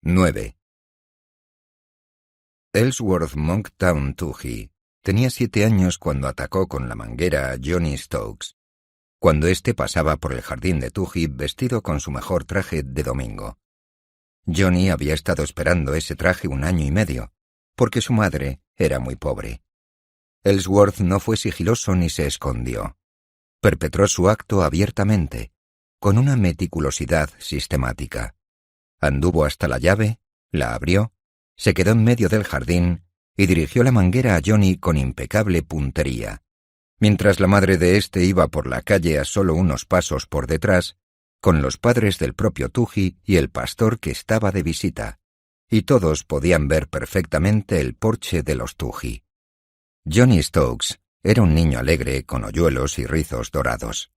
9. Ellsworth Monktown Toohey tenía 7 años cuando atacó con la manguera a Johnny Stokes, cuando éste pasaba por el jardín de Toohey vestido con su mejor traje de domingo. Johnny había estado esperando ese traje 1 año y medio, porque su madre era muy pobre. Ellsworth no fue sigiloso ni se escondió. Perpetró su acto abiertamente, con una meticulosidad sistemática. Anduvo hasta la llave, la abrió, se quedó en medio del jardín y dirigió la manguera a Johnny con impecable puntería. Mientras la madre de éste iba por la calle a solo unos pasos por detrás, con los padres del propio Toohey y el pastor que estaba de visita, y todos podían ver perfectamente el porche de los Toohey. Johnny Stokes era un niño alegre con hoyuelos y rizos dorados.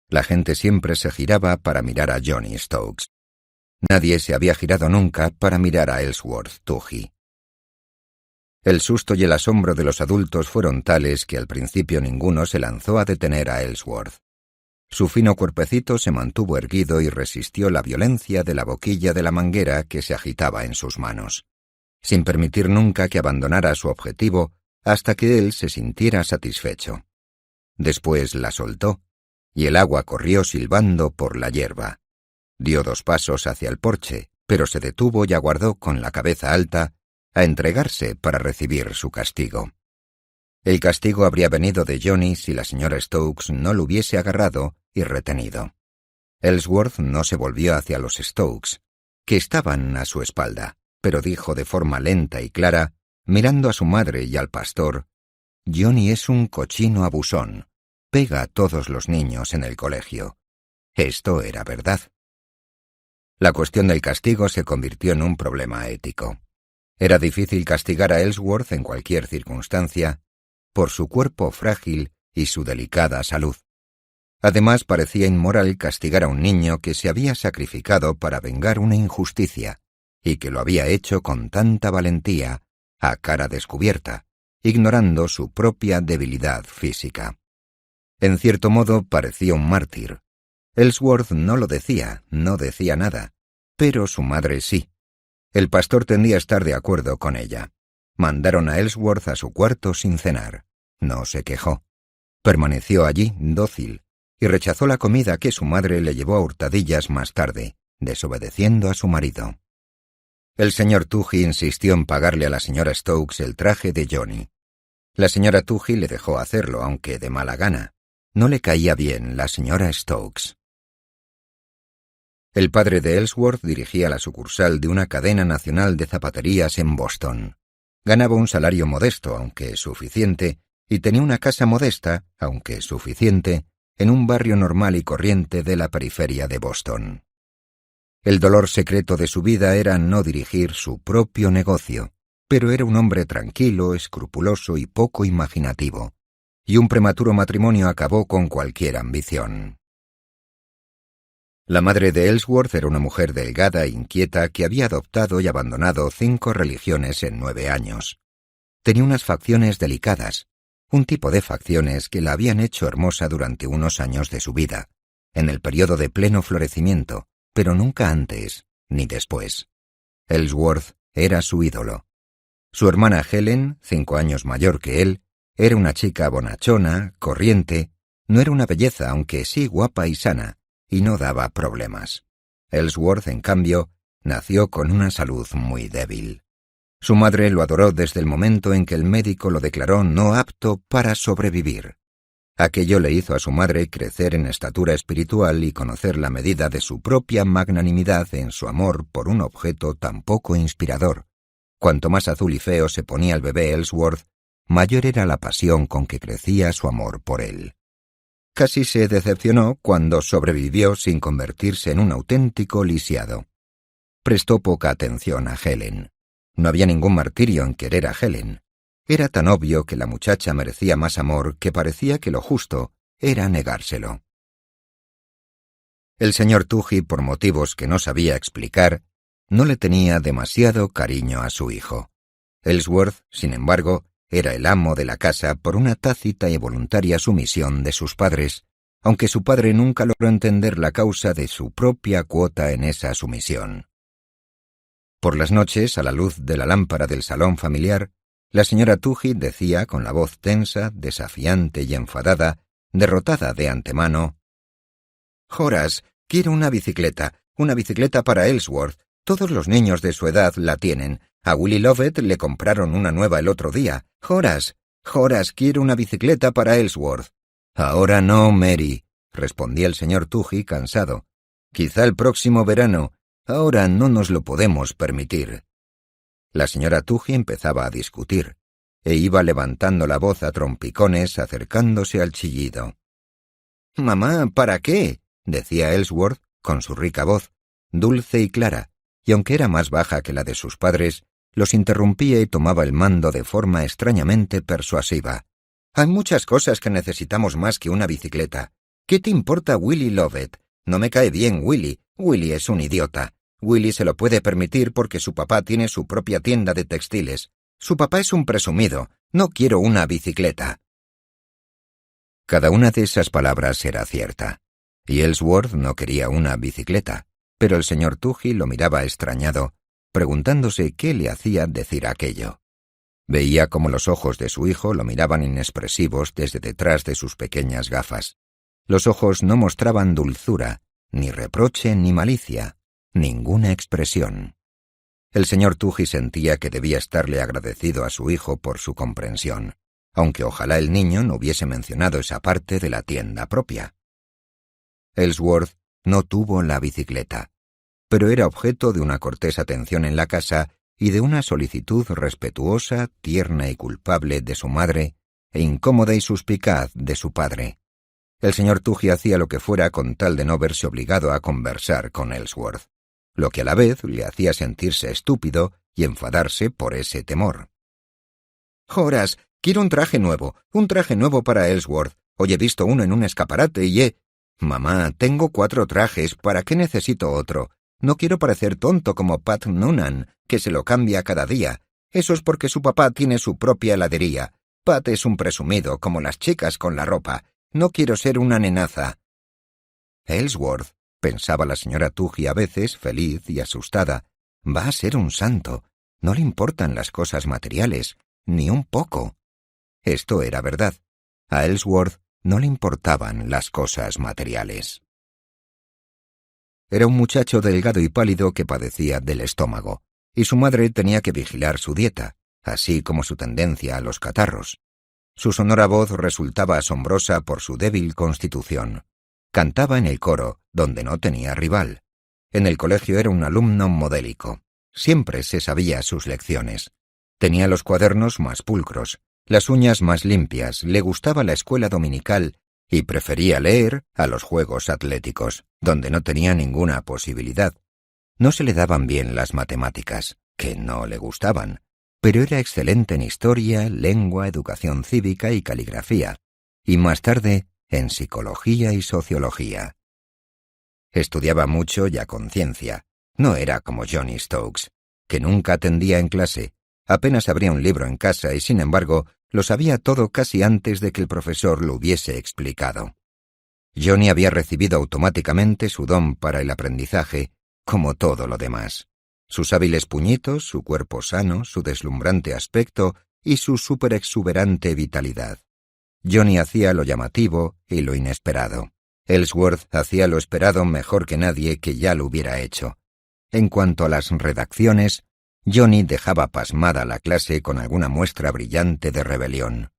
La gente siempre se giraba para mirar a Johnny Stokes. Nadie se había girado nunca para mirar a Ellsworth Toohey. El susto y el asombro de los adultos fueron tales que al principio ninguno se lanzó a detener a Ellsworth. Su fino cuerpecito se mantuvo erguido y resistió la violencia de la boquilla de la manguera que se agitaba en sus manos, sin permitir nunca que abandonara su objetivo hasta que él se sintiera satisfecho. Después la soltó, y el agua corrió silbando por la hierba. Dio 2 pasos hacia el porche, pero se detuvo y aguardó con la cabeza alta a entregarse para recibir su castigo. El castigo habría venido de Johnny si la señora Stokes no lo hubiese agarrado y retenido. Ellsworth no se volvió hacia los Stokes, que estaban a su espalda, pero dijo de forma lenta y clara, mirando a su madre y al pastor: «Johnny es un cochino abusón. Pega a todos los niños en el colegio». Esto era verdad. La cuestión del castigo se convirtió en un problema ético. Era difícil castigar a Ellsworth en cualquier circunstancia, por su cuerpo frágil y su delicada salud. Además, parecía inmoral castigar a un niño que se había sacrificado para vengar una injusticia, y que lo había hecho con tanta valentía, a cara descubierta, ignorando su propia debilidad física. En cierto modo, parecía un mártir. Ellsworth no lo decía, no decía nada, pero su madre sí. El pastor tendía a estar de acuerdo con ella. Mandaron a Ellsworth a su cuarto sin cenar. No se quejó. Permaneció allí, dócil, y rechazó la comida que su madre le llevó a hurtadillas más tarde, desobedeciendo a su marido. El señor Toohey insistió en pagarle a la señora Stokes el traje de Johnny. La señora Toohey le dejó hacerlo, aunque de mala gana. No le caía bien la señora Stokes. El padre de Ellsworth dirigía la sucursal de una cadena nacional de zapaterías en Boston. Ganaba un salario modesto, aunque suficiente, y tenía una casa modesta, aunque suficiente, en un barrio normal y corriente de la periferia de Boston. El dolor secreto de su vida era no dirigir su propio negocio, pero era un hombre tranquilo, escrupuloso y poco imaginativo, y un prematuro matrimonio acabó con cualquier ambición. La madre de Ellsworth era una mujer delgada e inquieta que había adoptado y abandonado 5 religiones en 9 años. Tenía unas facciones delicadas, un tipo de facciones que la habían hecho hermosa durante unos años de su vida, en el periodo de pleno florecimiento, pero nunca antes ni después. Ellsworth era su ídolo. Su hermana Helen, 5 años mayor que él, era una chica bonachona, corriente, no era una belleza, aunque sí guapa y sana, y no daba problemas. Ellsworth, en cambio, nació con una salud muy débil. Su madre lo adoró desde el momento en que el médico lo declaró no apto para sobrevivir. Aquello le hizo a su madre crecer en estatura espiritual y conocer la medida de su propia magnanimidad en su amor por un objeto tan poco inspirador. Cuanto más azul y feo se ponía el bebé Ellsworth, mayor era la pasión con que crecía su amor por él. Casi se decepcionó cuando sobrevivió sin convertirse en un auténtico lisiado. Prestó poca atención a Helen. No había ningún martirio en querer a Helen. Era tan obvio que la muchacha merecía más amor que parecía que lo justo era negárselo. El señor Toohey, por motivos que no sabía explicar, no le tenía demasiado cariño a su hijo. Ellsworth, sin embargo, era el amo de la casa por una tácita y voluntaria sumisión de sus padres, aunque su padre nunca logró entender la causa de su propia cuota en esa sumisión. Por las noches, a la luz de la lámpara del salón familiar, la señora Toohey decía con la voz tensa, desafiante y enfadada, derrotada de antemano: «Horace, quiero una bicicleta para Ellsworth. Todos los niños de su edad la tienen. A Willy Lovett le compraron una nueva el otro día. Horace, quiero una bicicleta para Ellsworth». «Ahora no, Mary», respondía el señor Toohey cansado. «Quizá el próximo verano. Ahora no nos lo podemos permitir». La señora Toohey empezaba a discutir, e iba levantando la voz a trompicones, acercándose al chillido. «Mamá, ¿para qué?», decía Ellsworth, con su rica voz, dulce y clara, y aunque era más baja que la de sus padres, los interrumpía y tomaba el mando de forma extrañamente persuasiva. «Hay muchas cosas que necesitamos más que una bicicleta. ¿Qué te importa Willy Lovett? No me cae bien Willy. Willy es un idiota. Willy se lo puede permitir porque su papá tiene su propia tienda de textiles. Su papá es un presumido. No quiero una bicicleta». Cada una de esas palabras era cierta, y Ellsworth no quería una bicicleta, pero el señor Toohey lo miraba extrañado, preguntándose qué le hacía decir aquello. Veía cómo los ojos de su hijo lo miraban inexpresivos desde detrás de sus pequeñas gafas. Los ojos no mostraban dulzura, ni reproche ni malicia, ninguna expresión. El señor Toohey sentía que debía estarle agradecido a su hijo por su comprensión, aunque ojalá el niño no hubiese mencionado esa parte de la tienda propia. Ellsworth no tuvo la bicicleta, pero era objeto de una cortés atención en la casa y de una solicitud respetuosa, tierna y culpable de su madre, e incómoda y suspicaz de su padre. El señor Toohey hacía lo que fuera con tal de no verse obligado a conversar con Ellsworth, lo que a la vez le hacía sentirse estúpido y enfadarse por ese temor. «Horace, quiero un traje nuevo para Ellsworth. Hoy he visto uno en un escaparate y he...» «Mamá, tengo 4 trajes, ¿para qué necesito otro? No quiero parecer tonto como Pat Noonan, que se lo cambia cada día. Eso es porque su papá tiene su propia heladería. Pat es un presumido, como las chicas con la ropa. No quiero ser una nenaza». Ellsworth, pensaba la señora Toohey a veces, feliz y asustada, va a ser un santo. No le importan las cosas materiales, ni un poco. Esto era verdad. A Ellsworth no le importaban las cosas materiales. Era un muchacho delgado y pálido que padecía del estómago, y su madre tenía que vigilar su dieta, así como su tendencia a los catarros. Su sonora voz resultaba asombrosa por su débil constitución. Cantaba en el coro, donde no tenía rival. En el colegio era un alumno modélico. Siempre se sabía sus lecciones. Tenía los cuadernos más pulcros, las uñas más limpias, le gustaba la escuela dominical y prefería leer a los juegos atléticos, donde no tenía ninguna posibilidad. No se le daban bien las matemáticas, que no le gustaban, pero era excelente en historia, lengua, educación cívica y caligrafía, y más tarde en psicología y sociología. Estudiaba mucho y a conciencia. No era como Johnny Stokes, que nunca atendía en clase, apenas abría un libro en casa y, sin embargo, lo sabía todo casi antes de que el profesor lo hubiese explicado. Johnny había recibido automáticamente su don para el aprendizaje, como todo lo demás. Sus hábiles puñitos, su cuerpo sano, su deslumbrante aspecto y su superexuberante vitalidad. Johnny hacía lo llamativo y lo inesperado. Ellsworth hacía lo esperado mejor que nadie que ya lo hubiera hecho. En cuanto a las redacciones, Johnny dejaba pasmada la clase con alguna muestra brillante de rebelión.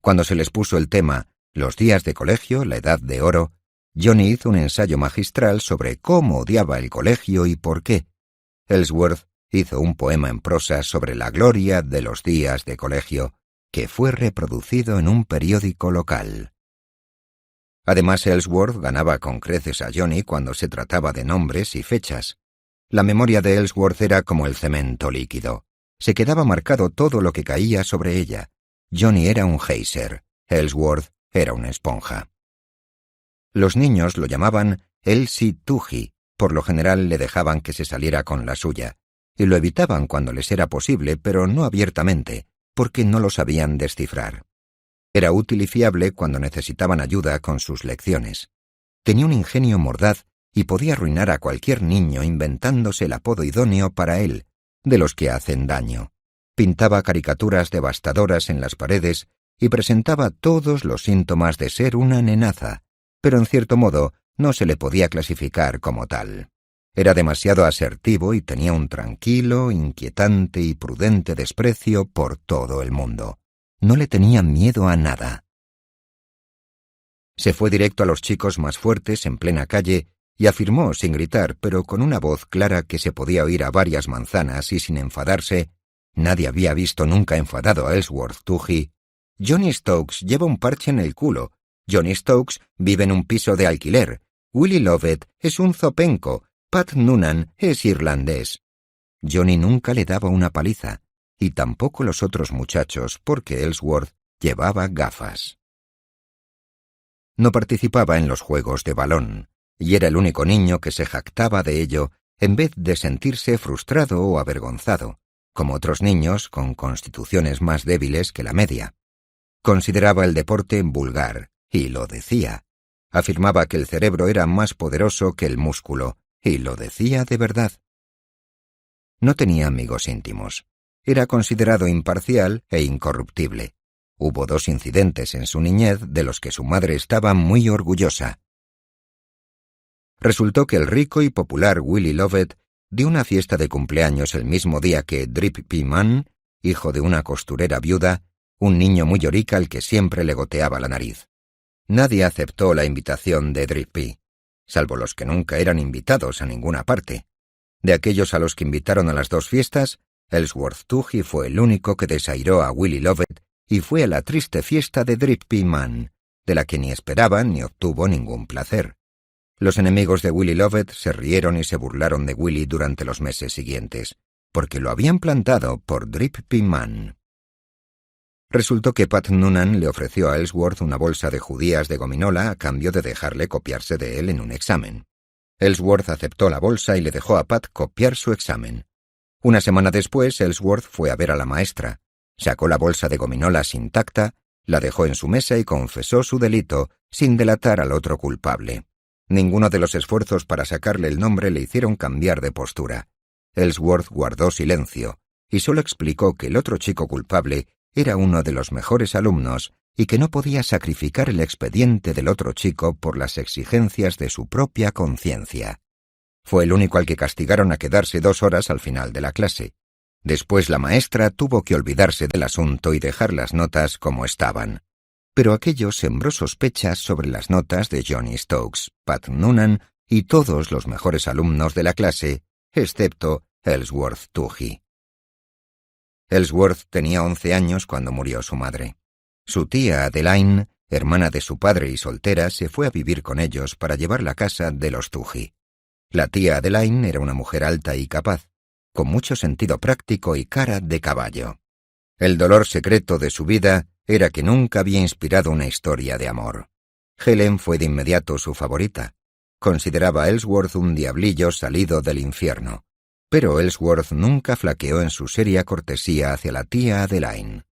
Cuando se les puso el tema «Los días de colegio, la edad de oro», Johnny hizo un ensayo magistral sobre cómo odiaba el colegio y por qué. Ellsworth hizo un poema en prosa sobre la gloria de los días de colegio, que fue reproducido en un periódico local. Además, Ellsworth ganaba con creces a Johnny cuando se trataba de nombres y fechas. La memoria de Ellsworth era como el cemento líquido. Se quedaba marcado todo lo que caía sobre ella. Johnny era un geyser, Ellsworth era una esponja. Los niños lo llamaban Elsie Toohey, por lo general le dejaban que se saliera con la suya, y lo evitaban cuando les era posible, pero no abiertamente, porque no lo sabían descifrar. Era útil y fiable cuando necesitaban ayuda con sus lecciones. Tenía un ingenio mordaz y podía arruinar a cualquier niño inventándose el apodo idóneo para él, de los que hacen daño. Pintaba caricaturas devastadoras en las paredes y presentaba todos los síntomas de ser una nenaza, pero en cierto modo no se le podía clasificar como tal. Era demasiado asertivo y tenía un tranquilo, inquietante y prudente desprecio por todo el mundo. No le tenía miedo a nada. Se fue directo a los chicos más fuertes en plena calle y afirmó sin gritar, pero con una voz clara que se podía oír a varias manzanas y sin enfadarse: nadie había visto nunca enfadado a Ellsworth Toohey. Johnny Stokes lleva un parche en el culo. Johnny Stokes vive en un piso de alquiler. Willie Lovett es un zopenco. Pat Noonan es irlandés. Johnny nunca le daba una paliza, y tampoco los otros muchachos, porque Ellsworth llevaba gafas. No participaba en los juegos de balón, y era el único niño que se jactaba de ello en vez de sentirse frustrado o avergonzado, como otros niños con constituciones más débiles que la media. Consideraba el deporte vulgar, y lo decía. Afirmaba que el cerebro era más poderoso que el músculo, y lo decía de verdad. No tenía amigos íntimos. Era considerado imparcial e incorruptible. Hubo 2 incidentes en su niñez de los que su madre estaba muy orgullosa. Resultó que el rico y popular Willie Lovett dio una fiesta de cumpleaños el mismo día que Drippy Mann, hijo de una costurera viuda, un niño muy llorica al que siempre le goteaba la nariz. Nadie aceptó la invitación de Drippy, salvo los que nunca eran invitados a ninguna parte. De aquellos a los que invitaron a las 2 fiestas, Ellsworth Toohey fue el único que desairó a Willie Lovett y fue a la triste fiesta de Drippy Mann, de la que ni esperaba ni obtuvo ningún placer. Los enemigos de Willie Lovett se rieron y se burlaron de Willie durante los meses siguientes, porque lo habían plantado por Drippy Mann. Resultó que Pat Noonan le ofreció a Ellsworth una bolsa de judías de gominola a cambio de dejarle copiarse de él en un examen. Ellsworth aceptó la bolsa y le dejó a Pat copiar su examen. Una semana después, Ellsworth fue a ver a la maestra, sacó la bolsa de gominolas intacta, la dejó en su mesa y confesó su delito, sin delatar al otro culpable. Ninguno de los esfuerzos para sacarle el nombre le hicieron cambiar de postura. Ellsworth guardó silencio, y solo explicó que el otro chico culpable era uno de los mejores alumnos y que no podía sacrificar el expediente del otro chico por las exigencias de su propia conciencia. Fue el único al que castigaron a quedarse 2 horas al final de la clase. Después la maestra tuvo que olvidarse del asunto y dejar las notas como estaban. Pero aquello sembró sospechas sobre las notas de Johnny Stokes, Pat Noonan y todos los mejores alumnos de la clase, excepto Ellsworth Toohey. Ellsworth tenía 11 años cuando murió su madre. Su tía Adeline, hermana de su padre y soltera, se fue a vivir con ellos para llevar la casa de los Toohey. La tía Adeline era una mujer alta y capaz, con mucho sentido práctico y cara de caballo. El dolor secreto de su vida era que nunca había inspirado una historia de amor. Helen fue de inmediato su favorita. Consideraba a Ellsworth un diablillo salido del infierno. Pero Ellsworth nunca flaqueó en su seria cortesía hacia la tía Adeline.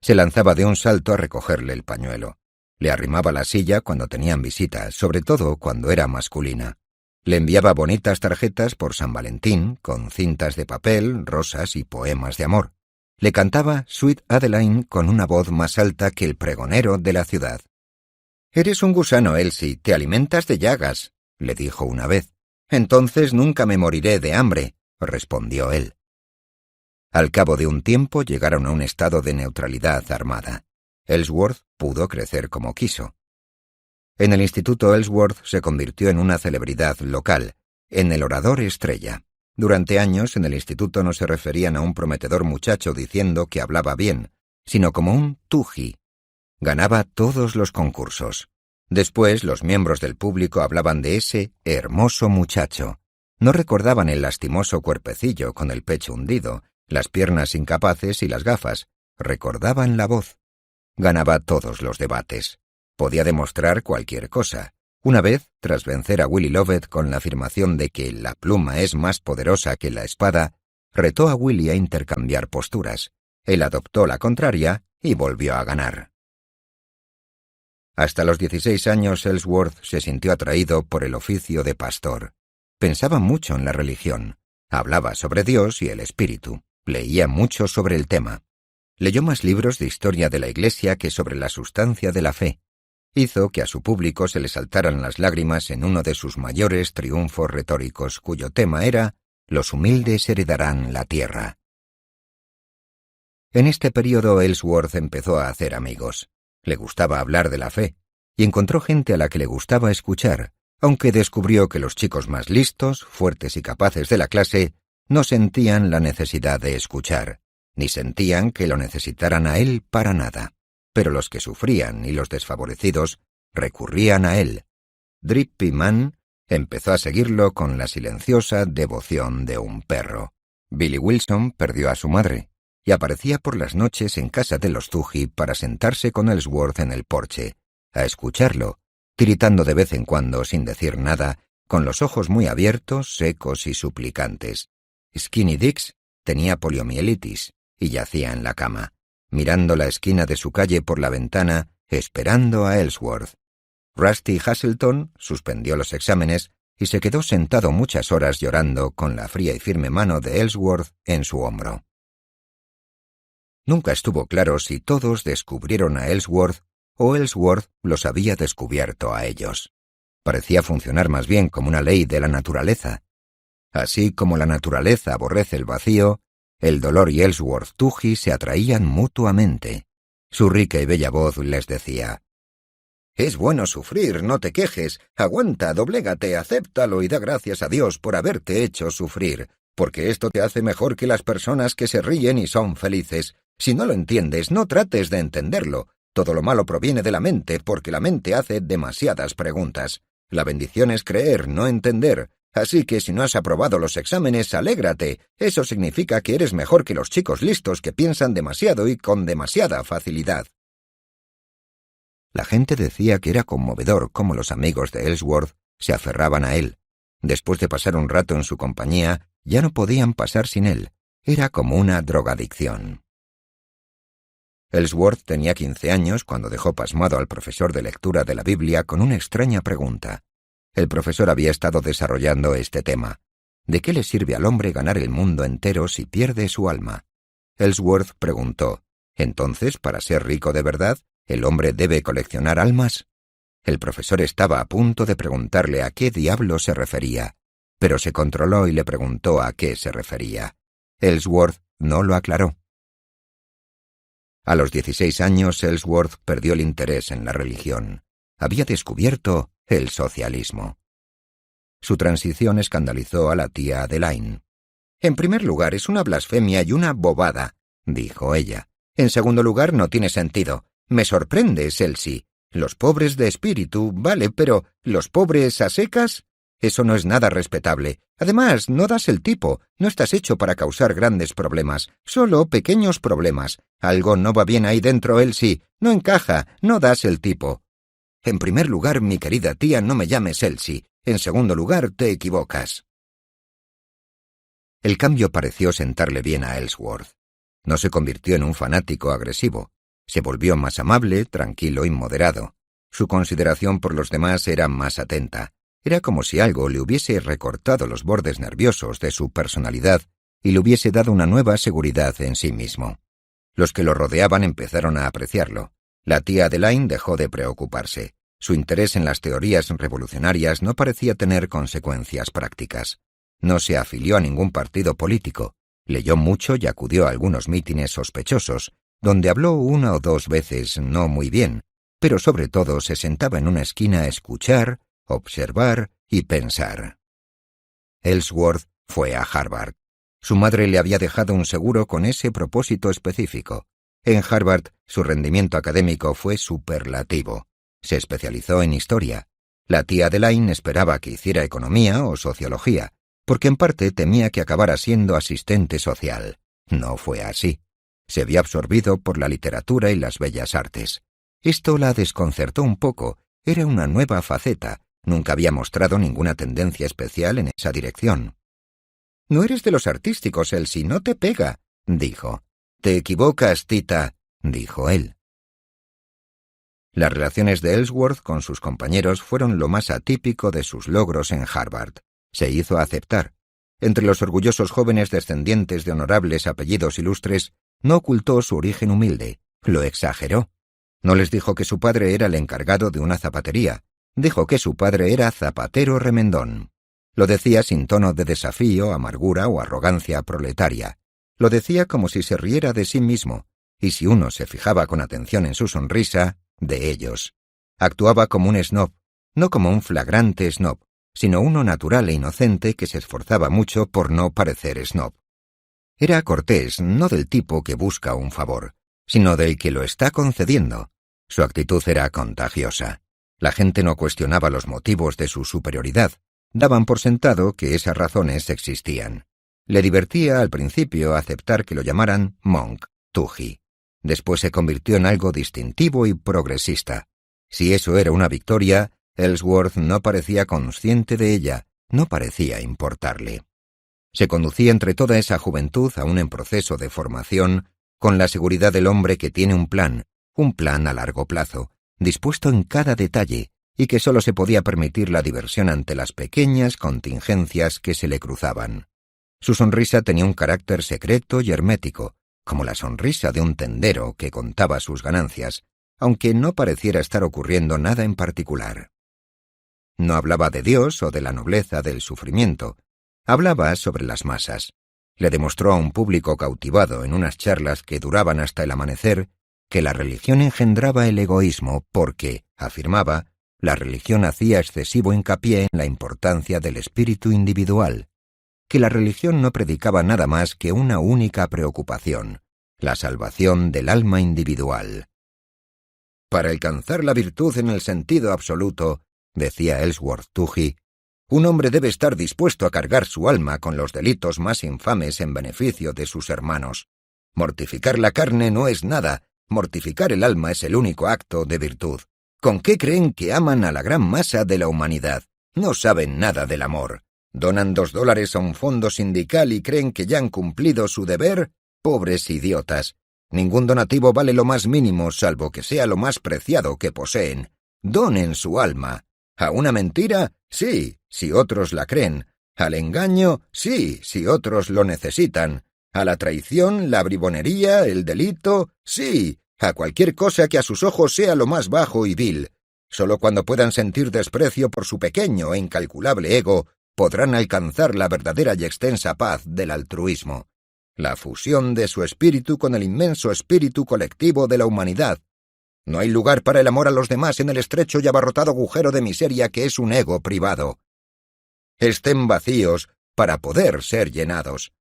Se lanzaba de un salto a recogerle el pañuelo. Le arrimaba la silla cuando tenían visitas, sobre todo cuando era masculina. Le enviaba bonitas tarjetas por San Valentín, con cintas de papel, rosas y poemas de amor. Le cantaba Sweet Adeline con una voz más alta que el pregonero de la ciudad. «Eres un gusano, Elsie, te alimentas de llagas», le dijo una vez. «Entonces nunca me moriré de hambre», respondió él. Al cabo de un tiempo llegaron a un estado de neutralidad armada. Ellsworth pudo crecer como quiso. En el instituto Ellsworth se convirtió en una celebridad local, en el orador estrella. Durante años en el instituto no se referían a un prometedor muchacho diciendo que hablaba bien, sino como un Toohey. Ganaba todos los concursos. Después los miembros del público hablaban de ese hermoso muchacho. No recordaban el lastimoso cuerpecillo con el pecho hundido, las piernas incapaces y las gafas. Recordaban la voz. Ganaba todos los debates. Podía demostrar cualquier cosa. Una vez, tras vencer a Willie Lovett con la afirmación de que la pluma es más poderosa que la espada, retó a Willie a intercambiar posturas. Él adoptó la contraria y volvió a ganar. Hasta los 16 años Ellsworth se sintió atraído por el oficio de pastor. Pensaba mucho en la religión. Hablaba sobre Dios y el espíritu. Leía mucho sobre el tema. Leyó más libros de historia de la Iglesia que sobre la sustancia de la fe. Hizo que a su público se le saltaran las lágrimas en uno de sus mayores triunfos retóricos, cuyo tema era «Los humildes heredarán la tierra». En este período Ellsworth empezó a hacer amigos. Le gustaba hablar de la fe, y encontró gente a la que le gustaba escuchar, aunque descubrió que los chicos más listos, fuertes y capaces de la clase no sentían la necesidad de escuchar, ni sentían que lo necesitaran a él para nada. Pero los que sufrían y los desfavorecidos recurrían a él. Drippy Man empezó a seguirlo con la silenciosa devoción de un perro. Billy Wilson perdió a su madre y aparecía por las noches en casa de los Toohey para sentarse con Ellsworth en el porche, a escucharlo, tiritando de vez en cuando sin decir nada, con los ojos muy abiertos, secos y suplicantes. Skinny Dix tenía poliomielitis y yacía en la cama, mirando la esquina de su calle por la ventana, esperando a Ellsworth. Rusty Hazelton suspendió los exámenes y se quedó sentado muchas horas llorando con la fría y firme mano de Ellsworth en su hombro. Nunca estuvo claro si todos descubrieron a Ellsworth o Ellsworth los había descubierto a ellos. Parecía funcionar más bien como una ley de la naturaleza. Así como la naturaleza aborrece el vacío, el dolor y Ellsworth Toohey se atraían mutuamente. Su rica y bella voz les decía: «Es bueno sufrir, no te quejes, aguanta, doblégate, acéptalo y da gracias a Dios por haberte hecho sufrir, porque esto te hace mejor que las personas que se ríen y son felices. Si no lo entiendes, no trates de entenderlo. Todo lo malo proviene de la mente, porque la mente hace demasiadas preguntas. La bendición es creer, no entender. Así que si no has aprobado los exámenes, alégrate. Eso significa que eres mejor que los chicos listos que piensan demasiado y con demasiada facilidad». La gente decía que era conmovedor cómo los amigos de Ellsworth se aferraban a él. Después de pasar un rato en su compañía, ya no podían pasar sin él. Era como una drogadicción. Ellsworth tenía 15 años cuando dejó pasmado al profesor de lectura de la Biblia con una extraña pregunta. El profesor había estado desarrollando este tema. ¿De qué le sirve al hombre ganar el mundo entero si pierde su alma? Ellsworth preguntó: ¿entonces, para ser rico de verdad, el hombre debe coleccionar almas? El profesor estaba a punto de preguntarle a qué diablo se refería, pero se controló y le preguntó a qué se refería. Ellsworth no lo aclaró. A los 16 años, Ellsworth perdió el interés en la religión. Había descubierto el socialismo. Su transición escandalizó a la tía Adeline. «En primer lugar, es una blasfemia y una bobada», dijo ella. «En segundo lugar, no tiene sentido. Me sorprendes, Elsie. Los pobres de espíritu, vale, pero ¿los pobres a secas? Eso no es nada respetable. Además, no das el tipo. No estás hecho para causar grandes problemas. Solo pequeños problemas. Algo no va bien ahí dentro, Elsie. No encaja. No das el tipo». «En primer lugar, mi querida tía, no me llames Elsie. En segundo lugar, te equivocas». El cambio pareció sentarle bien a Ellsworth. No se convirtió en un fanático agresivo. Se volvió más amable, tranquilo y moderado. Su consideración por los demás era más atenta. Era como si algo le hubiese recortado los bordes nerviosos de su personalidad y le hubiese dado una nueva seguridad en sí mismo. Los que lo rodeaban empezaron a apreciarlo. La tía Adeline dejó de preocuparse. Su interés en las teorías revolucionarias no parecía tener consecuencias prácticas. No se afilió a ningún partido político. Leyó mucho y acudió a algunos mítines sospechosos, donde habló una o dos veces no muy bien, pero sobre todo se sentaba en una esquina a escuchar, observar y pensar. Ellsworth fue a Harvard. Su madre le había dejado un seguro con ese propósito específico. En Harvard, su rendimiento académico fue superlativo. Se especializó en historia. La tía Adeline esperaba que hiciera economía o sociología, porque en parte temía que acabara siendo asistente social. No fue así. Se había absorbido por la literatura y las bellas artes. Esto la desconcertó un poco. Era una nueva faceta. Nunca había mostrado ninguna tendencia especial en esa dirección. «No eres de los artísticos, Elsie, no te pega», dijo. «Te equivocas, tita», dijo él. Las relaciones de Ellsworth con sus compañeros fueron lo más atípico de sus logros en Harvard. Se hizo aceptar. Entre los orgullosos jóvenes descendientes de honorables apellidos ilustres, no ocultó su origen humilde, lo exageró. No les dijo que su padre era el encargado de una zapatería, dijo que su padre era zapatero remendón. Lo decía sin tono de desafío, amargura o arrogancia proletaria. Lo decía como si se riera de sí mismo, y si uno se fijaba con atención en su sonrisa, de ellos. Actuaba como un snob, no como un flagrante snob, sino uno natural e inocente que se esforzaba mucho por no parecer snob. Era cortés, no del tipo que busca un favor, sino del que lo está concediendo. Su actitud era contagiosa. La gente no cuestionaba los motivos de su superioridad, daban por sentado que esas razones existían. Le divertía al principio aceptar que lo llamaran Monk, Toohey. Después se convirtió en algo distintivo y progresista. Si eso era una victoria, Ellsworth no parecía consciente de ella, no parecía importarle. Se conducía entre toda esa juventud aún en proceso de formación, con la seguridad del hombre que tiene un plan a largo plazo, dispuesto en cada detalle, y que sólo se podía permitir la diversión ante las pequeñas contingencias que se le cruzaban. Su sonrisa tenía un carácter secreto y hermético, como la sonrisa de un tendero que contaba sus ganancias, aunque no pareciera estar ocurriendo nada en particular. No hablaba de Dios o de la nobleza del sufrimiento, hablaba sobre las masas. Le demostró a un público cautivado en unas charlas que duraban hasta el amanecer que la religión engendraba el egoísmo porque, afirmaba, la religión hacía excesivo hincapié en la importancia del espíritu individual, que la religión no predicaba nada más que una única preocupación, la salvación del alma individual. Para alcanzar la virtud en el sentido absoluto, decía Ellsworth Toohey, un hombre debe estar dispuesto a cargar su alma con los delitos más infames en beneficio de sus hermanos. Mortificar la carne no es nada, mortificar el alma es el único acto de virtud. ¿Con qué creen que aman a la gran masa de la humanidad? No saben nada del amor. ¿Donan $2 a un fondo sindical y creen que ya han cumplido su deber? Pobres idiotas. Ningún donativo vale lo más mínimo, salvo que sea lo más preciado que poseen. Donen su alma. ¿A una mentira? Sí, si otros la creen. ¿Al engaño? Sí, si otros lo necesitan. ¿A la traición, la bribonería, el delito? Sí, a cualquier cosa que a sus ojos sea lo más bajo y vil. Solo cuando puedan sentir desprecio por su pequeño e incalculable ego, podrán alcanzar la verdadera y extensa paz del altruismo. La fusión de su espíritu con el inmenso espíritu colectivo de la humanidad. No hay lugar para el amor a los demás en el estrecho y abarrotado agujero de miseria que es un ego privado. Estén vacíos para poder ser llenados.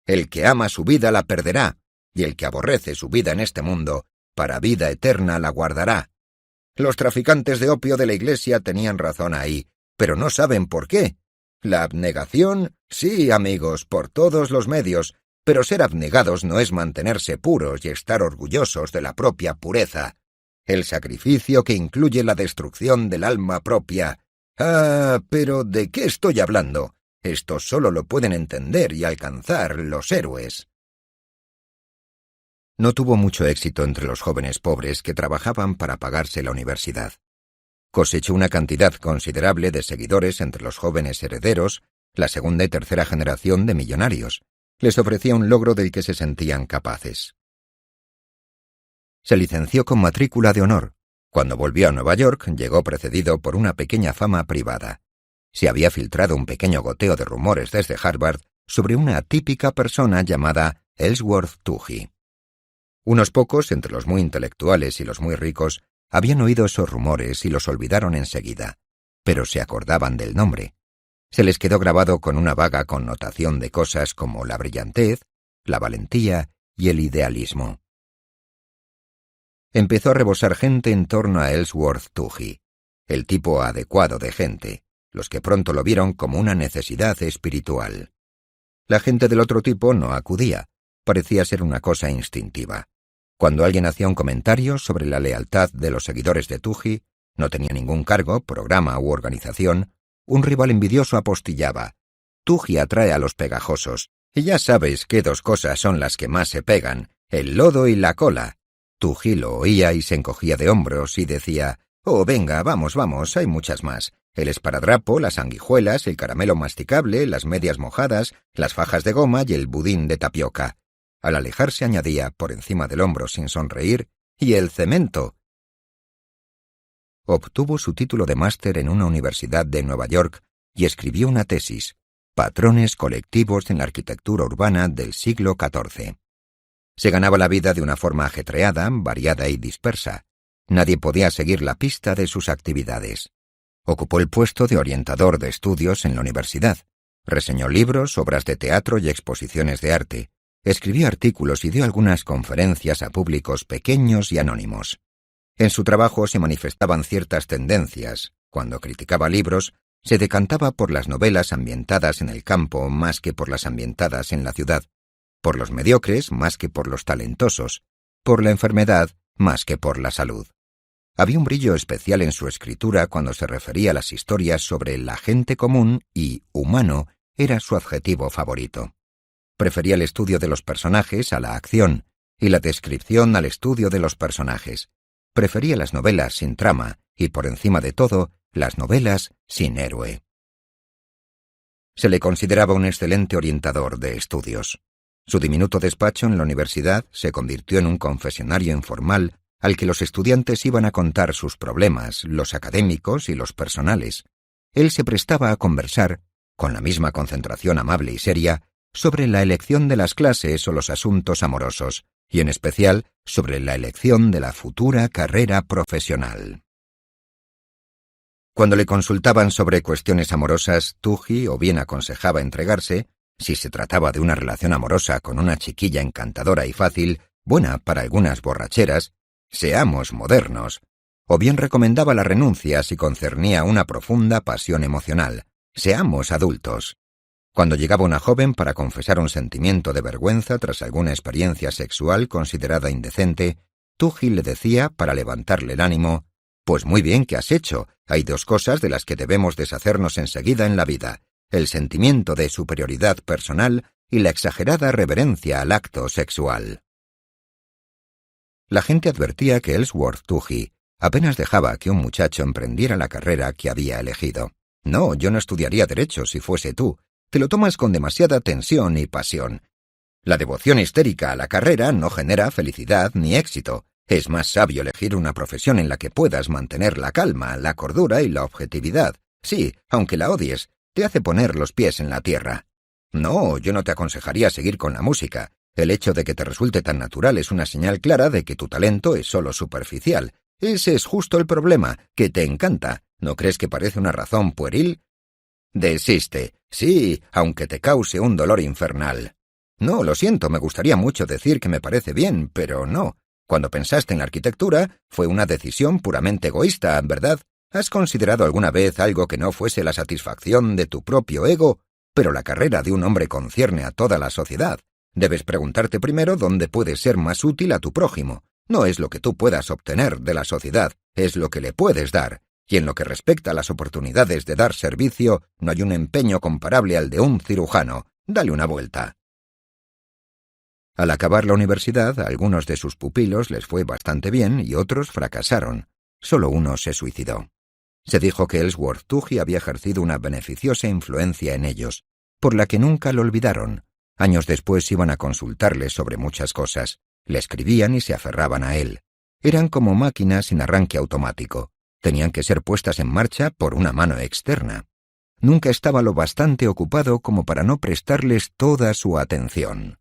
El que ama su vida la perderá, y el que aborrece su vida en este mundo, para vida eterna la guardará. Los traficantes de opio de la Iglesia tenían razón ahí, pero no saben por qué. La abnegación, sí, amigos, por todos los medios, pero ser abnegados no es mantenerse puros y estar orgullosos de la propia pureza. El sacrificio que incluye la destrucción del alma propia. Ah, pero ¿de qué estoy hablando? Esto solo lo pueden entender y alcanzar los héroes. No tuvo mucho éxito entre los jóvenes pobres que trabajaban para pagarse la universidad. Cosechó una cantidad considerable de seguidores entre los jóvenes herederos, la segunda y tercera generación de millonarios. Les ofrecía un logro del que se sentían capaces. Se licenció con matrícula de honor. Cuando volvió a Nueva York, llegó precedido por una pequeña fama privada. Se había filtrado un pequeño goteo de rumores desde Harvard sobre una atípica persona llamada Ellsworth Toohey. Unos pocos, entre los muy intelectuales y los muy ricos, habían oído esos rumores y los olvidaron enseguida, pero se acordaban del nombre. Se les quedó grabado con una vaga connotación de cosas como la brillantez, la valentía y el idealismo. Empezó a rebosar gente en torno a Ellsworth Toohey, el tipo adecuado de gente, los que pronto lo vieron como una necesidad espiritual. La gente del otro tipo no acudía, parecía ser una cosa instintiva. Cuando alguien hacía un comentario sobre la lealtad de los seguidores de Toohey, no tenía ningún cargo, programa u organización, un rival envidioso apostillaba: Toohey atrae a los pegajosos, y ya sabes qué dos cosas son las que más se pegan, el lodo y la cola. Toohey lo oía y se encogía de hombros y decía: oh, venga, vamos, hay muchas más. el esparadrapo, las sanguijuelas, el caramelo masticable, las medias mojadas, las fajas de goma y el budín de tapioca. Al alejarse añadía, por encima del hombro sin sonreír, «¡Y el cemento!». Obtuvo su título de máster en una universidad de Nueva York y escribió una tesis, Patrones colectivos en la arquitectura urbana del siglo XIV. Se ganaba la vida de una forma ajetreada, variada y dispersa. Nadie podía seguir la pista de sus actividades. Ocupó el puesto de orientador de estudios en la universidad. Reseñó libros, obras de teatro y exposiciones de arte. Escribió artículos y dio algunas conferencias a públicos pequeños y anónimos. En su trabajo se manifestaban ciertas tendencias. Cuando criticaba libros, se decantaba por las novelas ambientadas en el campo más que por las ambientadas en la ciudad, por los mediocres más que por los talentosos, por la enfermedad más que por la salud. Había un brillo especial en su escritura cuando se refería a las historias sobre la gente común y humano era su adjetivo favorito. Prefería el estudio de los personajes a la acción y la descripción al estudio de los personajes. Prefería las novelas sin trama y, por encima de todo, las novelas sin héroe. Se le consideraba un excelente orientador de estudios. Su diminuto despacho en la universidad se convirtió en un confesionario informal al que los estudiantes iban a contar sus problemas, los académicos y los personales. Él se prestaba a conversar, con la misma concentración amable y seria, sobre la elección de las clases o los asuntos amorosos, y en especial sobre la elección de la futura carrera profesional. Cuando le consultaban sobre cuestiones amorosas, Toohey o bien aconsejaba entregarse, si se trataba de una relación amorosa con una chiquilla encantadora y fácil, buena para algunas borracheras, seamos modernos, o bien recomendaba la renuncia si concernía una profunda pasión emocional, seamos adultos. Cuando llegaba una joven para confesar un sentimiento de vergüenza tras alguna experiencia sexual considerada indecente, Toohey le decía, para levantarle el ánimo, «Pues muy bien que has hecho, hay dos cosas de las que debemos deshacernos enseguida en la vida, el sentimiento de superioridad personal y la exagerada reverencia al acto sexual». La gente advertía que Ellsworth Toohey apenas dejaba que un muchacho emprendiera la carrera que había elegido. «No, yo no estudiaría Derecho si fuese tú. Te lo tomas con demasiada tensión y pasión. La devoción histérica a la carrera no genera felicidad ni éxito. Es más sabio elegir una profesión en la que puedas mantener la calma, la cordura y la objetividad. Sí, aunque la odies, te hace poner los pies en la tierra. No, yo no te aconsejaría seguir con la música. El hecho de que te resulte tan natural es una señal clara de que tu talento es solo superficial. Ese es justo el problema, que te encanta. ¿No crees que parece una razón pueril? Desiste. Sí, aunque te cause un dolor infernal. No, lo siento, me gustaría mucho decir que me parece bien, pero no. Cuando pensaste en la arquitectura, fue una decisión puramente egoísta, ¿verdad? ¿Has considerado alguna vez algo que no fuese la satisfacción de tu propio ego? Pero la carrera de un hombre concierne a toda la sociedad. Debes preguntarte primero dónde puedes ser más útil a tu prójimo. No es lo que tú puedas obtener de la sociedad, es lo que le puedes dar. Y en lo que respecta a las oportunidades de dar servicio, no hay un empeño comparable al de un cirujano. Dale una vuelta. Al acabar la universidad, a algunos de sus pupilos les fue bastante bien y otros fracasaron. Solo uno se suicidó. Se dijo que Ellsworth Toohey había ejercido una beneficiosa influencia en ellos, por la que nunca lo olvidaron. Años después iban a consultarle sobre muchas cosas. Le escribían y se aferraban a él. Eran como máquinas sin arranque automático. Tenían que ser puestas en marcha por una mano externa. Nunca estaba lo bastante ocupado como para no prestarles toda su atención.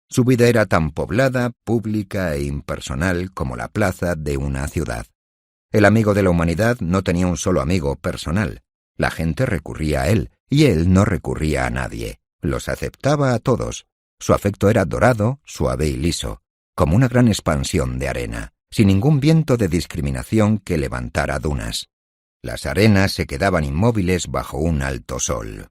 Su vida era tan poblada, pública e impersonal como la plaza de una ciudad. El amigo de la humanidad no tenía un solo amigo personal. La gente recurría a él, y él no recurría a nadie. Los aceptaba a todos. Su afecto era dorado, suave y liso, como una gran expansión de arena, sin ningún viento de discriminación que levantara dunas. Las arenas se quedaban inmóviles bajo un alto sol.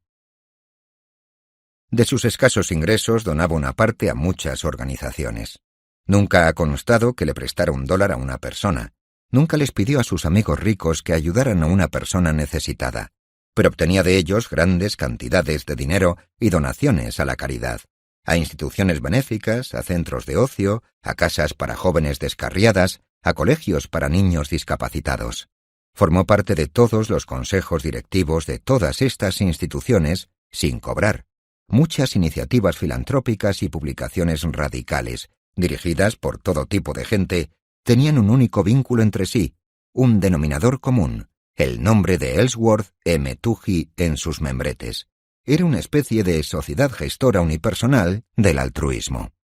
De sus escasos ingresos donaba una parte a muchas organizaciones. Nunca ha constado que le prestara $1 a una persona. Nunca les pidió a sus amigos ricos que ayudaran a una persona necesitada, pero obtenía de ellos grandes cantidades de dinero y donaciones a la caridad, a instituciones benéficas, a centros de ocio, a casas para jóvenes descarriadas, a colegios para niños discapacitados. Formó parte de todos los consejos directivos de todas estas instituciones, sin cobrar. Muchas iniciativas filantrópicas y publicaciones radicales, dirigidas por todo tipo de gente, tenían un único vínculo entre sí, un denominador común, el nombre de Ellsworth M. Toohey en sus membretes. Era una especie de sociedad gestora unipersonal del altruismo.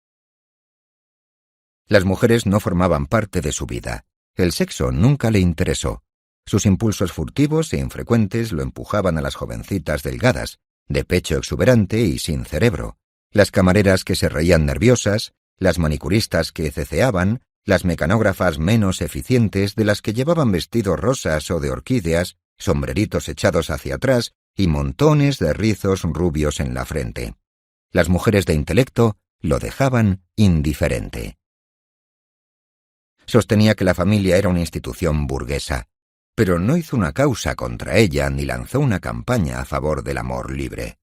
Las mujeres no formaban parte de su vida. El sexo nunca le interesó. Sus impulsos furtivos e infrecuentes lo empujaban a las jovencitas delgadas, de pecho exuberante y sin cerebro, las camareras que se reían nerviosas, las manicuristas que ceceaban, las mecanógrafas menos eficientes de las que llevaban vestidos rosas o de orquídeas, sombreritos echados hacia atrás y montones de rizos rubios en la frente. Las mujeres de intelecto lo dejaban indiferente. Sostenía que la familia era una institución burguesa, pero no hizo una causa contra ella ni lanzó una campaña a favor del amor libre.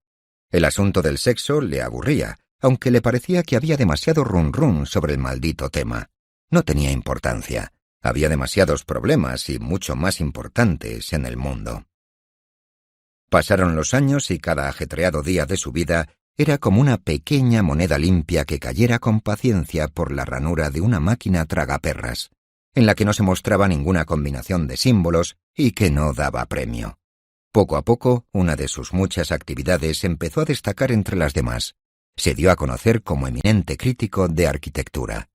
El asunto del sexo le aburría, aunque le parecía que había demasiado run-run sobre el maldito tema. No tenía importancia. Había demasiados problemas y mucho más importantes en el mundo. Pasaron los años y cada ajetreado día de su vida era como una pequeña moneda limpia que cayera con paciencia por la ranura de una máquina tragaperras, en la que no se mostraba ninguna combinación de símbolos y que no daba premio. Poco a poco, una de sus muchas actividades empezó a destacar entre las demás. Se dio a conocer como eminente crítico de arquitectura.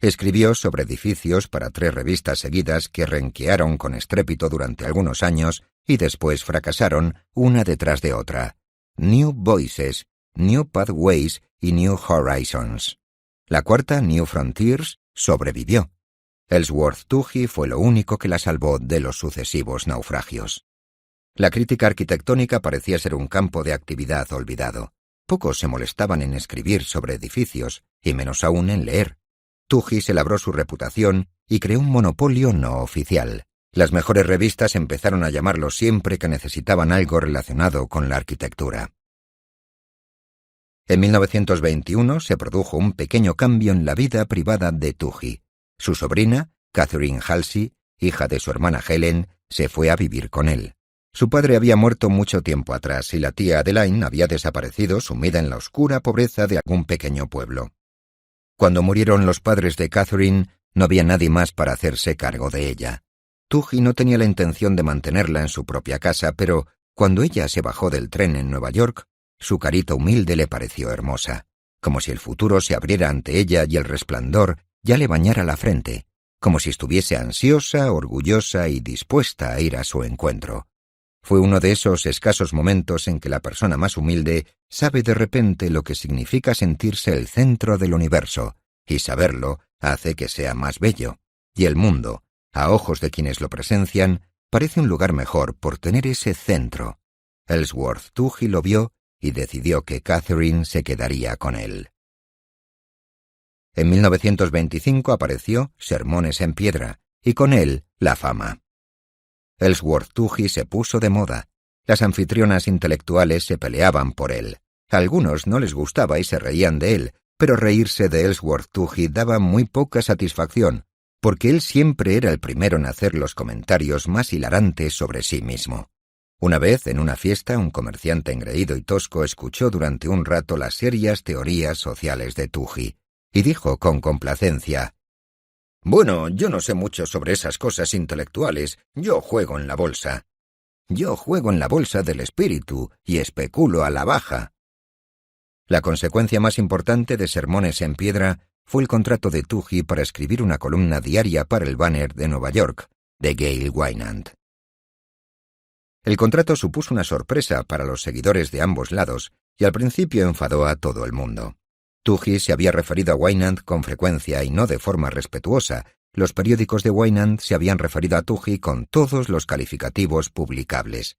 Escribió sobre edificios para 3 revistas seguidas que renquearon con estrépito durante algunos años y después fracasaron una detrás de otra. New Voices, New Pathways y New Horizons. La cuarta, New Frontiers, sobrevivió. Ellsworth Toohey fue lo único que la salvó de los sucesivos naufragios. La crítica arquitectónica parecía ser un campo de actividad olvidado. Pocos se molestaban en escribir sobre edificios, y menos aún en leer. Toohey se labró su reputación y creó un monopolio no oficial. Las mejores revistas empezaron a llamarlo siempre que necesitaban algo relacionado con la arquitectura. En 1921 se produjo un pequeño cambio en la vida privada de Toohey. Su sobrina, Catherine Halsey, hija de su hermana Helen, se fue a vivir con él. Su padre había muerto mucho tiempo atrás y la tía Adeline había desaparecido sumida en la oscura pobreza de algún pequeño pueblo. Cuando murieron los padres de Catherine, no había nadie más para hacerse cargo de ella. Toohey no tenía la intención de mantenerla en su propia casa, pero cuando ella se bajó del tren en Nueva York, su carita humilde le pareció hermosa, como si el futuro se abriera ante ella y el resplandor ya le bañara la frente, como si estuviese ansiosa, orgullosa y dispuesta a ir a su encuentro. Fue uno de esos escasos momentos en que la persona más humilde sabe de repente lo que significa sentirse el centro del universo, y saberlo hace que sea más bello, y el mundo, a ojos de quienes lo presencian, parece un lugar mejor por tener ese centro. Ellsworth Toohey lo vio y decidió que Catherine se quedaría con él. En 1925 apareció Sermones en Piedra, y con él la fama. Ellsworth Toohey se puso de moda. Las anfitrionas intelectuales se peleaban por él. A algunos no les gustaba y se reían de él, pero reírse de Ellsworth Toohey daba muy poca satisfacción, porque él siempre era el primero en hacer los comentarios más hilarantes sobre sí mismo. Una vez, en una fiesta, un comerciante engreído y tosco escuchó durante un rato las serias teorías sociales de Toohey, y dijo con complacencia: «Bueno, yo no sé mucho sobre esas cosas intelectuales, yo juego en la bolsa. Yo juego en la bolsa del espíritu y especulo a la baja». La consecuencia más importante de Sermones en Piedra fue el contrato de Toohey para escribir una columna diaria para el Banner de Nueva York, de Gail Wynand. El contrato supuso una sorpresa para los seguidores de ambos lados y al principio enfadó a todo el mundo. Toohey se había referido a Wynand con frecuencia y no de forma respetuosa. Los periódicos de Wynand se habían referido a Toohey con todos los calificativos publicables.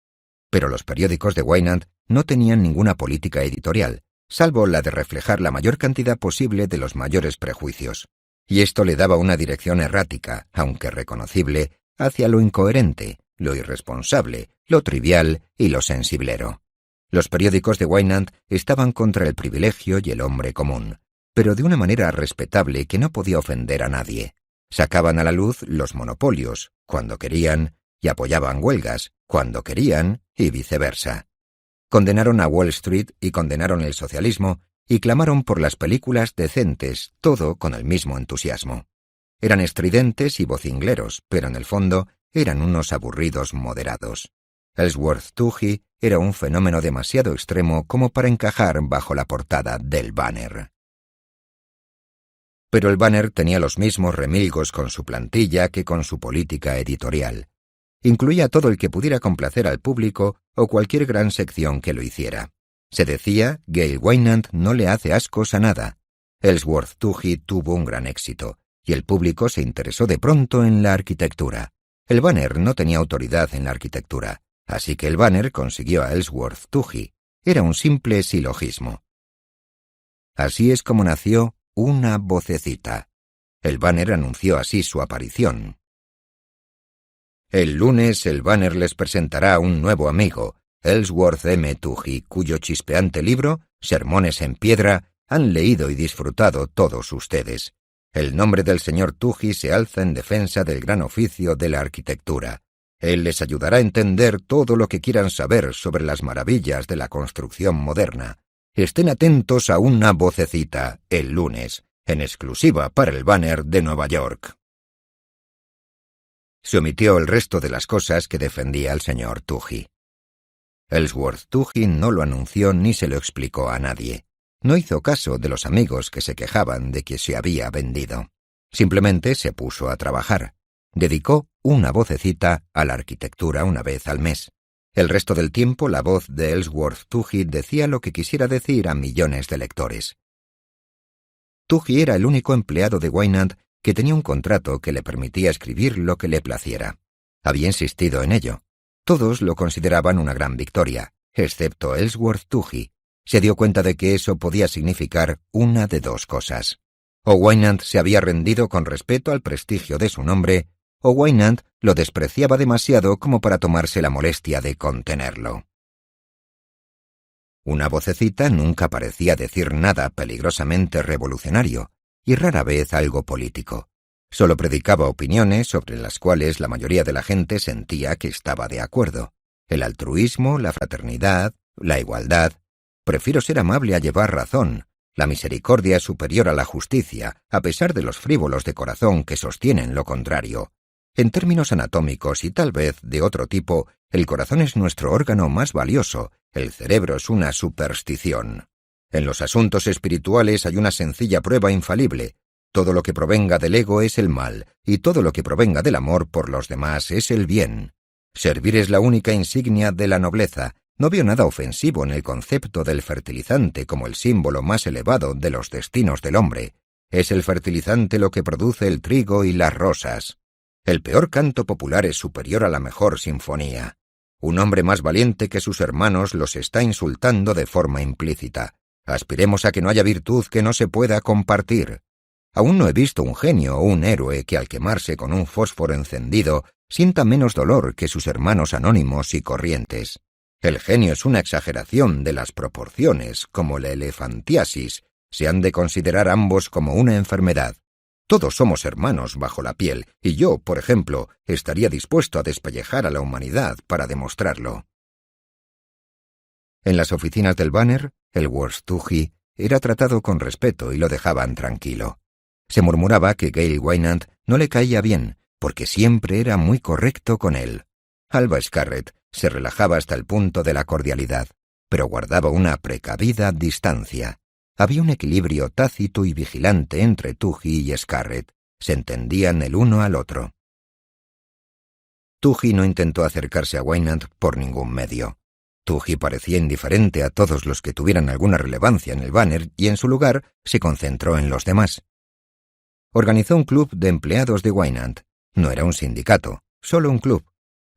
Pero los periódicos de Wynand no tenían ninguna política editorial, salvo la de reflejar la mayor cantidad posible de los mayores prejuicios. Y esto le daba una dirección errática, aunque reconocible, hacia lo incoherente, lo irresponsable, lo trivial y lo sensiblero. Los periódicos de Wynand estaban contra el privilegio y el hombre común, pero de una manera respetable que no podía ofender a nadie. Sacaban a la luz los monopolios, cuando querían, y apoyaban huelgas, cuando querían, y viceversa. Condenaron a Wall Street y condenaron el socialismo, y clamaron por las películas decentes, todo con el mismo entusiasmo. Eran estridentes y vocingleros, pero en el fondo eran unos aburridos moderados. Ellsworth Toohey era un fenómeno demasiado extremo como para encajar bajo la portada del Banner. Pero el Banner tenía los mismos remilgos con su plantilla que con su política editorial. Incluía a todo el que pudiera complacer al público o cualquier gran sección que lo hiciera. Se decía, Gail Wynand no le hace ascos a nada. Ellsworth Toohey tuvo un gran éxito, y el público se interesó de pronto en la arquitectura. El Banner no tenía autoridad en la arquitectura, así que el Banner consiguió a Ellsworth Toohey. Era un simple silogismo. Así es como nació una vocecita. El Banner anunció así su aparición. El lunes el Banner les presentará un nuevo amigo, Ellsworth M. Toohey, cuyo chispeante libro, Sermones en Piedra, han leído y disfrutado todos ustedes. El nombre del señor Toohey se alza en defensa del gran oficio de la arquitectura. Él les ayudará a entender todo lo que quieran saber sobre las maravillas de la construcción moderna. Estén atentos a una vocecita, el lunes, en exclusiva para el Banner de Nueva York. Se omitió el resto de las cosas que defendía el señor Toohey. Ellsworth Toohey no lo anunció ni se lo explicó a nadie. No hizo caso de los amigos que se quejaban de que se había vendido. Simplemente se puso a trabajar. Dedicó una vocecita a la arquitectura una vez al mes. El resto del tiempo la voz de Ellsworth Toohey decía lo que quisiera decir a millones de lectores. Toohey era el único empleado de Wynand que tenía un contrato que le permitía escribir lo que le placiera. Había insistido en ello. Todos lo consideraban una gran victoria, excepto Ellsworth Toohey. Se dio cuenta de que eso podía significar una de dos cosas. O Wynand se había rendido con respeto al prestigio de su nombre, o Wynand lo despreciaba demasiado como para tomarse la molestia de contenerlo. Una vocecita nunca parecía decir nada peligrosamente revolucionario, y rara vez algo político. Solo predicaba opiniones sobre las cuales la mayoría de la gente sentía que estaba de acuerdo. El altruismo, la fraternidad, la igualdad. Prefiero ser amable a llevar razón. La misericordia es superior a la justicia, a pesar de los frívolos de corazón que sostienen lo contrario. En términos anatómicos y tal vez de otro tipo, el corazón es nuestro órgano más valioso, el cerebro es una superstición. En los asuntos espirituales hay una sencilla prueba infalible. Todo lo que provenga del ego es el mal, y todo lo que provenga del amor por los demás es el bien. Servir es la única insignia de la nobleza. No veo nada ofensivo en el concepto del fertilizante como el símbolo más elevado de los destinos del hombre. Es el fertilizante lo que produce el trigo y las rosas. El peor canto popular es superior a la mejor sinfonía. Un hombre más valiente que sus hermanos los está insultando de forma implícita. Aspiremos a que no haya virtud que no se pueda compartir. Aún no he visto un genio o un héroe que al quemarse con un fósforo encendido sienta menos dolor que sus hermanos anónimos y corrientes. El genio es una exageración de las proporciones, como la elefantiasis. Se han de considerar ambos como una enfermedad. Todos somos hermanos bajo la piel, y yo, por ejemplo, estaría dispuesto a despellejar a la humanidad para demostrarlo. En las oficinas del Banner, Ellsworth Toohey era tratado con respeto y lo dejaban tranquilo. Se murmuraba que Gail Wynand no le caía bien, porque siempre era muy correcto con él. Alba Scarrett se relajaba hasta el punto de la cordialidad, pero guardaba una precavida distancia. Había un equilibrio tácito y vigilante entre Toohey y Scarrett. Se entendían el uno al otro. Toohey no intentó acercarse a Wynand por ningún medio. Toohey parecía indiferente a todos los que tuvieran alguna relevancia en el Banner y en su lugar se concentró en los demás. Organizó un club de empleados de Wynand. No era un sindicato, solo un club.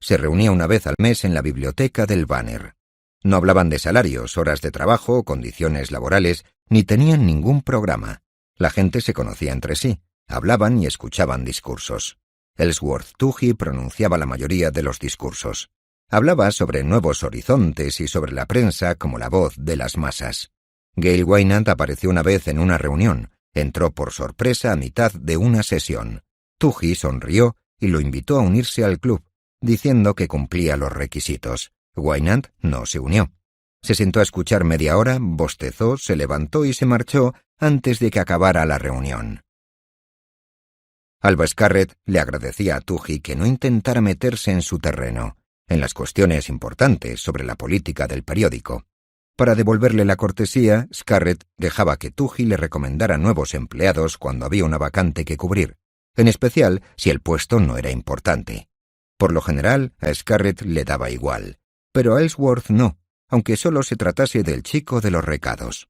Se reunía una vez al mes en la biblioteca del Banner. No hablaban de salarios, horas de trabajo o condiciones laborales, ni tenían ningún programa. La gente se conocía entre sí, hablaban y escuchaban discursos. Ellsworth Toohey pronunciaba la mayoría de los discursos. Hablaba sobre nuevos horizontes y sobre la prensa como la voz de las masas. Gail Wynand apareció una vez en una reunión. Entró por sorpresa a mitad de una sesión. Toohey sonrió y lo invitó a unirse al club. diciendo que cumplía los requisitos. Wynand no se unió. Se sentó a escuchar media hora, bostezó, se levantó y se marchó antes de que acabara la reunión. Alba Scarrett le agradecía a Toohey que no intentara meterse en su terreno, en las cuestiones importantes sobre la política del periódico. Para devolverle la cortesía, Scarrett dejaba que Toohey le recomendara nuevos empleados cuando había una vacante que cubrir, en especial si el puesto no era importante. Por lo general, a Scarrett le daba igual, pero a Ellsworth no, aunque solo se tratase del chico de los recados.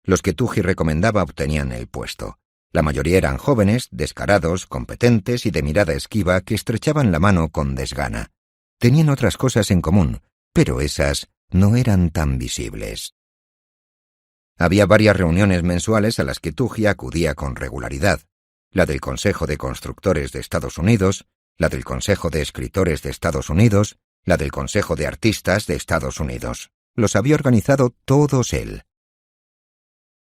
Los que Toohey recomendaba obtenían el puesto. La mayoría eran jóvenes, descarados, competentes y de mirada esquiva que estrechaban la mano con desgana. Tenían otras cosas en común, pero esas no eran tan visibles. Había varias reuniones mensuales a las que Toohey acudía con regularidad. La del Consejo de Constructores de Estados Unidos, la del Consejo de Escritores de Estados Unidos, la del Consejo de Artistas de Estados Unidos. Los había organizado todos él.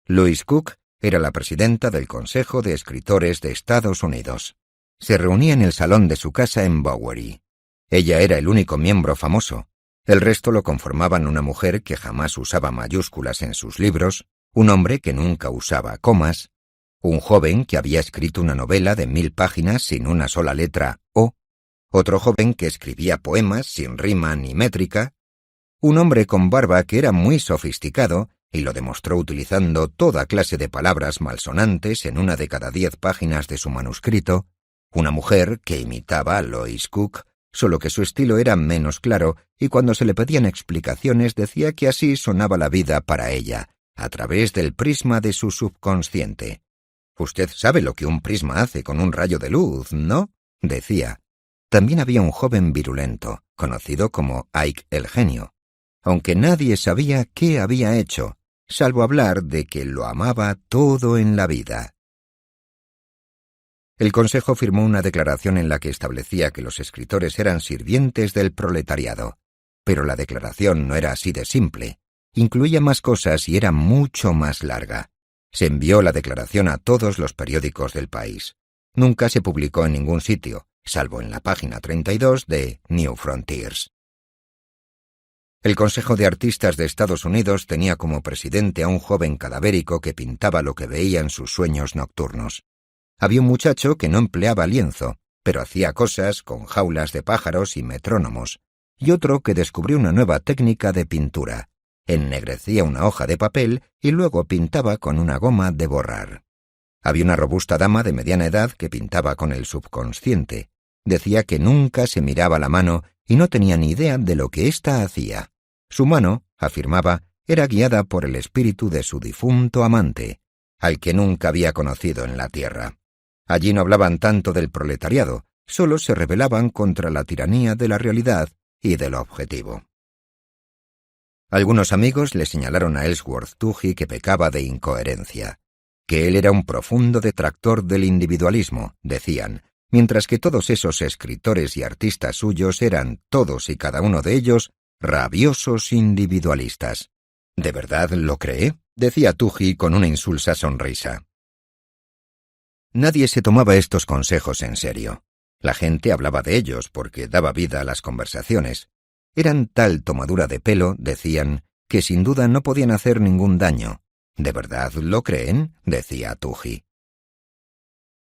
Lois Cook era la presidenta del Consejo de Escritores de Estados Unidos. Se reunía en el salón de su casa en Bowery. Ella era el único miembro famoso. El resto lo conformaban una mujer que jamás usaba mayúsculas en sus libros, un hombre que nunca usaba comas, un joven que había escrito una novela de 1000 páginas sin una sola letra O, otro joven que escribía poemas sin rima ni métrica, un hombre con barba que era muy sofisticado y lo demostró utilizando toda clase de palabras malsonantes en una de cada 10 páginas de su manuscrito, una mujer que imitaba a Lois Cook, solo que su estilo era menos claro y cuando se le pedían explicaciones decía que así sonaba la vida para ella, a través del prisma de su subconsciente. «Usted sabe lo que un prisma hace con un rayo de luz, ¿no?», decía. También había un joven virulento, conocido como Ike el Genio, aunque nadie sabía qué había hecho, salvo hablar de que lo amaba todo en la vida. El Consejo firmó una declaración en la que establecía que los escritores eran sirvientes del proletariado, pero la declaración no era así de simple, incluía más cosas y era mucho más larga. Se envió la declaración a todos los periódicos del país. Nunca se publicó en ningún sitio, salvo en la página 32 de New Frontiers. El Consejo de Artistas de Estados Unidos tenía como presidente a un joven cadavérico que pintaba lo que veía en sus sueños nocturnos. Había un muchacho que no empleaba lienzo, pero hacía cosas con jaulas de pájaros y metrónomos, y otro que descubrió una nueva técnica de pintura. Ennegrecía una hoja de papel y luego pintaba con una goma de borrar. Había una robusta dama de mediana edad que pintaba con el subconsciente. Decía que nunca se miraba la mano y no tenía ni idea de lo que ésta hacía. Su mano, afirmaba, era guiada por el espíritu de su difunto amante, al que nunca había conocido en la tierra. Allí no hablaban tanto del proletariado, solo se rebelaban contra la tiranía de la realidad y del objetivo. Algunos amigos le señalaron a Ellsworth Toohey que pecaba de incoherencia, que él era un profundo detractor del individualismo, decían, mientras que todos esos escritores y artistas suyos eran, todos y cada uno de ellos, rabiosos individualistas. ¿De verdad lo cree?, decía Toohey con una insulsa sonrisa. Nadie se tomaba estos consejos en serio. La gente hablaba de ellos porque daba vida a las conversaciones. Eran tal tomadura de pelo, decían, que sin duda no podían hacer ningún daño. ¿De verdad lo creen?, decía Toohey.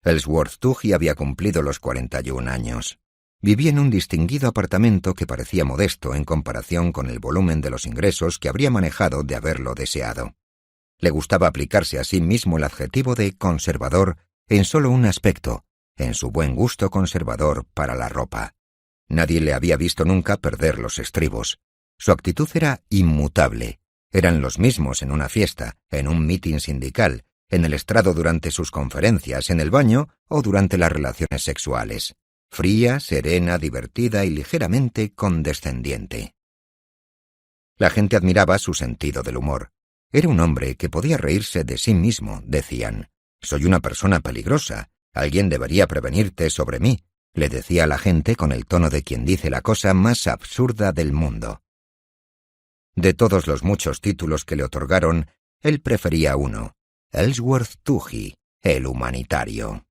Ellsworth Toohey había cumplido los 41 años. Vivía en un distinguido apartamento que parecía modesto en comparación con el volumen de los ingresos que habría manejado de haberlo deseado. Le gustaba aplicarse a sí mismo el adjetivo de conservador en solo un aspecto, en su buen gusto conservador para la ropa. Nadie le había visto nunca perder los estribos. Su actitud era inmutable. Eran los mismos en una fiesta, en un mitin sindical, en el estrado durante sus conferencias, en el baño o durante las relaciones sexuales. Fría, serena, divertida y ligeramente condescendiente. La gente admiraba su sentido del humor. Era un hombre que podía reírse de sí mismo, decían. «Soy una persona peligrosa. Alguien debería prevenirte sobre mí», le decía a la gente con el tono de quien dice la cosa más absurda del mundo. De todos los muchos títulos que le otorgaron, él prefería uno: Ellsworth Toohey, el humanitario.